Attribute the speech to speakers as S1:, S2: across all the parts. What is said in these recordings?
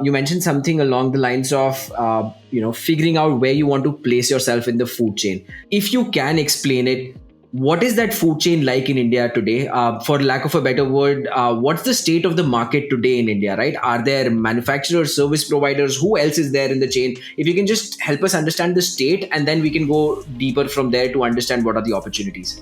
S1: You mentioned something along the lines of figuring out where you want to place yourself in the food chain. If you can explain it, what is that food chain like in India today? For lack of a better word, what's the state of the market today in India? Right? Are there manufacturers, service providers? Who else is there in the chain? If you can just help us understand the state, and then we can go deeper from there to understand what are the opportunities.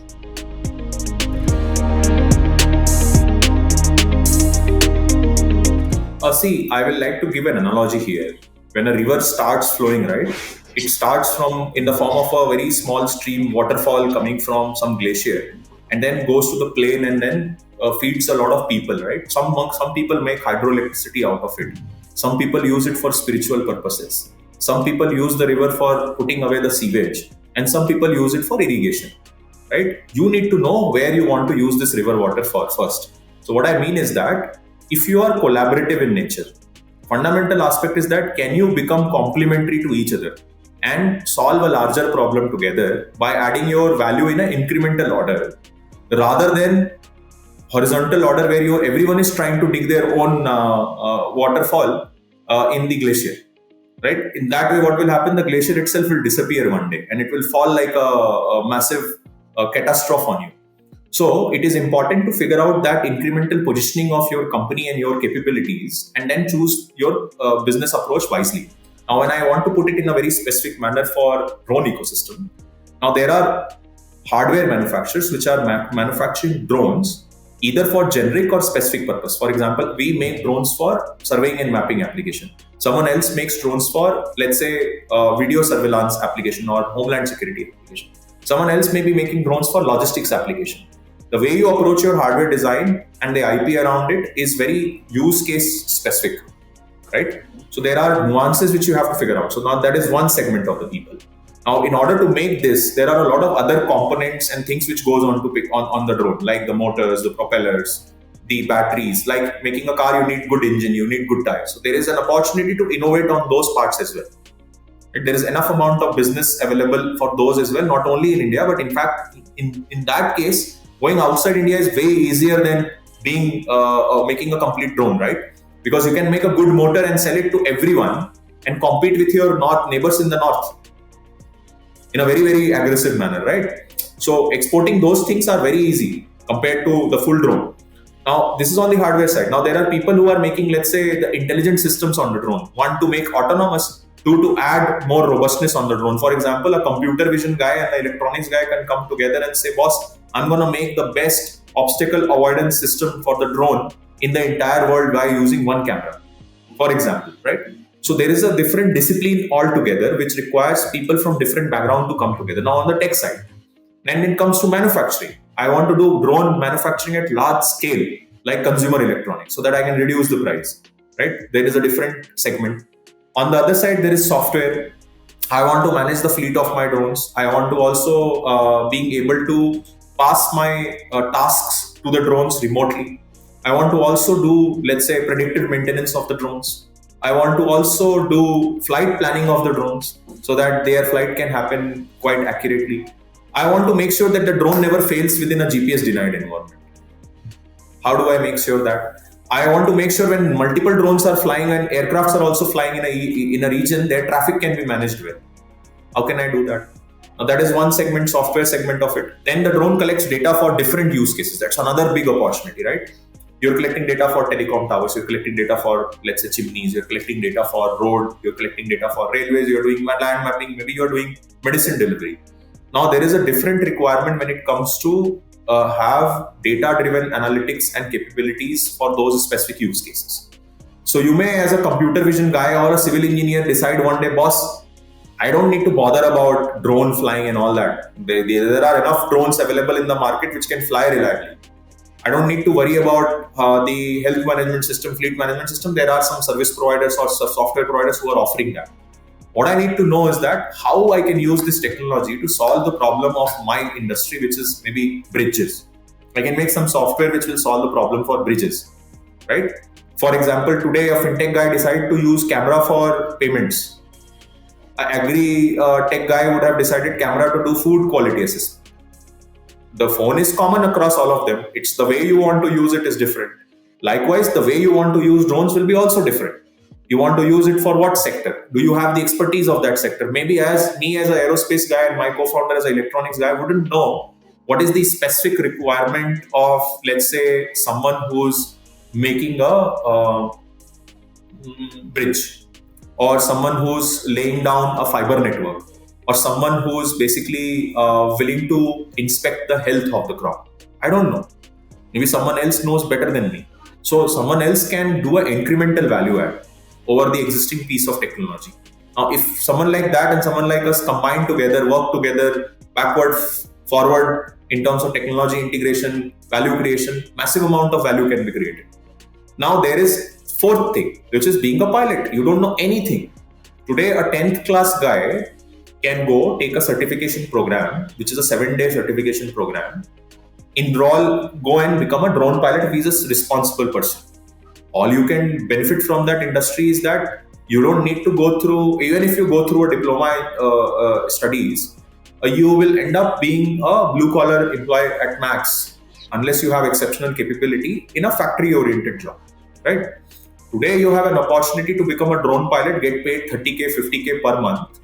S2: See, I will like to give an analogy here. When a river starts flowing, right, it starts from in the form of a very small stream, waterfall coming from some glacier, and then goes to the plain and then feeds a lot of people, right? Some people make hydroelectricity out of it. Some people use it for spiritual purposes. Some people use the river for putting away the sewage, and some people use it for irrigation, right? You need to know where you want to use this river water for first. So what I mean is that if you are collaborative in nature, fundamental aspect is that can you become complementary to each other and solve a larger problem together by adding your value in an incremental order rather than horizontal order where everyone is trying to dig their own waterfall in the glacier, right? In that way, what will happen? The glacier itself will disappear one day and it will fall like a massive catastrophe on you. So it is important to figure out that incremental positioning of your company and your capabilities and then choose your business approach wisely. Now, when I want to put it in a very specific manner for drone ecosystem, now there are hardware manufacturers which are manufacturing drones either for generic or specific purpose. For example, we make drones for surveying and mapping application. Someone else makes drones for, let's say, video surveillance application or homeland security application. Someone else may be making drones for logistics application. The way you approach your hardware design and the IP around it is very use case specific, right? So there are nuances which you have to figure out. So now that is one segment of the people. Now, in order to make this, there are a lot of other components and things which goes on to pick on the drone, like the motors, the propellers, the batteries. Like making a car, you need good engine, you need good tires. So there is an opportunity to innovate on those parts as well. There is enough amount of business available for those as well, not only in India, but in fact, in that case, going outside India is way easier than being making a complete drone, right? Because you can make a good motor and sell it to everyone and compete with your neighbors in the north in a very, very aggressive manner, right? So exporting those things are very easy compared to the full drone. Now, this is on the hardware side. Now, there are people who are making, let's say, the intelligent systems on the drone. One, to make autonomous, two, to add more robustness on the drone. For example, a computer vision guy and the electronics guy can come together and say, boss, I'm going to make the best obstacle avoidance system for the drone in the entire world by using one camera, for example, right? So there is a different discipline altogether which requires people from different background to come together. Now on the tech side, then it comes to manufacturing. I want to do drone manufacturing at large scale, like consumer electronics, so that I can reduce the price, right? There is a different segment. On the other side, there is software. I want to manage the fleet of my drones. I want to also being able to pass my tasks to the drones remotely. I want to also do, let's say, predictive maintenance of the drones. I want to also do flight planning of the drones so that their flight can happen quite accurately. I want to make sure that the drone never fails within a GPS denied environment. How do I make sure that? I want to make sure when multiple drones are flying and aircrafts are also flying in a region, their traffic can be managed well. How can I do that? Now that is one segment, software segment of it. Then the drone collects data for different use cases. That's another big opportunity, right? You're collecting data for telecom towers, you're collecting data for, let's say, chimneys, you're collecting data for road, you're collecting data for railways, you're doing land mapping, maybe you're doing medicine delivery. Now there is a different requirement when it comes to have data-driven analytics and capabilities for those specific use cases. So you may, as a computer vision guy or a civil engineer, decide one day, boss, I don't need to bother about drone flying and all that. There are enough drones available in the market which can fly reliably. I don't need to worry about the health management system, fleet management system. There are some service providers or software providers who are offering that. What I need to know is that how I can use this technology to solve the problem of my industry, which is maybe bridges. I can make some software which will solve the problem for bridges, right? For example, today a fintech guy decided to use camera for payments. I agree, tech guy would have decided camera to do food quality assessment. The phone is common across all of them. It's the way you want to use it is different. Likewise, the way you want to use drones will be also different. You want to use it for what sector? Do you have the expertise of that sector? Maybe as me as an aerospace guy and my co-founder as an electronics guy wouldn't know what is the specific requirement of, let's say, someone who's making a bridge, or someone who's laying down a fiber network, or someone who's basically willing to inspect the health of the crop. I don't know. Maybe someone else knows better than me. So someone else can do an incremental value add over the existing piece of technology. Now, if someone like that and someone like us combine together, work together, backward, forward in terms of technology integration, value creation, massive amount of value can be created. Now there is fourth thing, which is being a pilot. You don't know anything. Today, a 10th class guy can go take a certification program, which is a 7-day certification program, enroll, go and become a drone pilot if he's a responsible person. All you can benefit from that industry is that you don't need to go through, even if you go through a diploma studies, you will end up being a blue collar employee at max, unless you have exceptional capability in a factory oriented job, right? Today you have an opportunity to become a drone pilot, get paid 30k, 50k per month,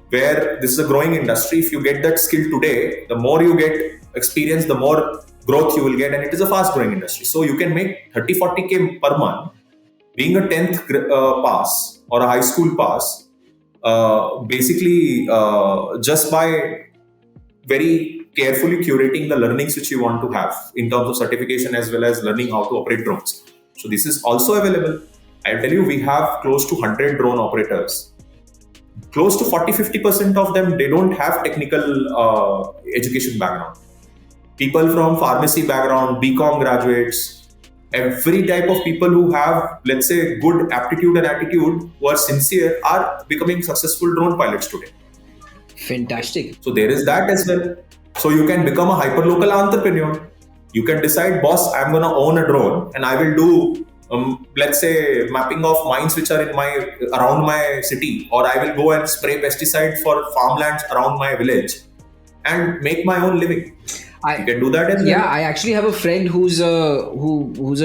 S2: where this is a growing industry. If you get that skill today, the more you get experience, the more growth you will get, and it is a fast growing industry. So you can make 30, 40k per month being a 10th pass or a high school pass, basically just by very carefully curating the learnings which you want to have in terms of certification as well as learning how to operate drones. So this is also available. I tell you, we have close to 100 drone operators. Close to 40-50% of them, they don't have technical education background. People from pharmacy background, BCom graduates, every type of people who have, let's say, good aptitude and attitude, who are sincere, are becoming successful drone pilots today.
S1: Fantastic.
S2: So there is that as well. So you can become a hyperlocal entrepreneur. You can decide, boss, I'm going to own a drone and I will do, let's say, mapping of mines which are around my city, or I will go and spray pesticide for farmlands around my village and make my own living. You can do that as well.
S1: Yeah, I actually have a friend who's a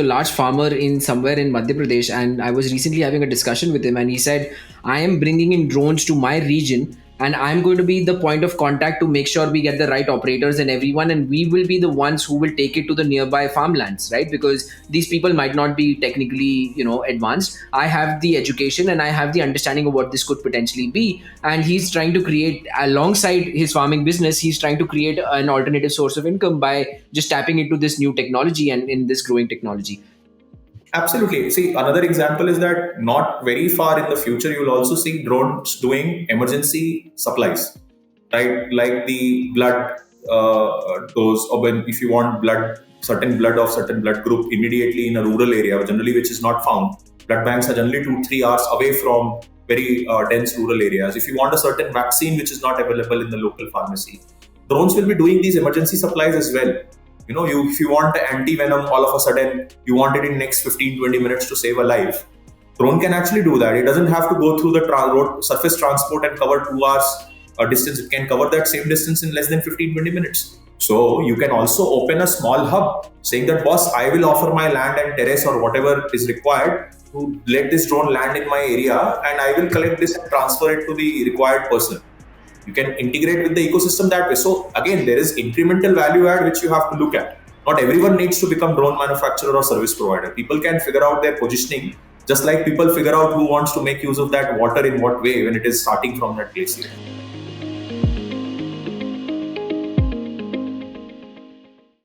S1: large farmer in somewhere in Madhya Pradesh, and I was recently having a discussion with him, and he said, I am bringing in drones to my region, and I'm going to be the point of contact to make sure we get the right operators and everyone, and we will be the ones who will take it to the nearby farmlands, right? Because these people might not be technically, advanced. I have the education and I have the understanding of what this could potentially be, and he's trying to create, alongside his farming business, he's trying to create an alternative source of income by just tapping into this new technology and in this growing technology.
S2: Absolutely. See, another example is that not very far in the future, you will also see drones doing emergency supplies, right? Like the blood dose, or when if you want certain blood of certain blood group immediately in a rural area, generally which is not found. Blood banks are generally 2-3 hours away from very dense rural areas. If you want a certain vaccine which is not available in the local pharmacy, drones will be doing these emergency supplies as well. If you want anti-venom, all of a sudden you want it in next 15-20 minutes to save a life. Drone can actually do that. It doesn't have to go through the road surface transport and cover 2 hours distance. It can cover that same distance in less than 15-20 minutes. So you can also open a small hub saying that, boss, I will offer my land and terrace or whatever is required to let this drone land in my area, and I will collect this and transfer it to the required person. You can integrate with the ecosystem that way. So again, there is incremental value add which you have to look at. Not everyone needs to become drone manufacturer or service provider. People can figure out their positioning, just like people figure out who wants to make use of that water in what way when it is starting from that glacier.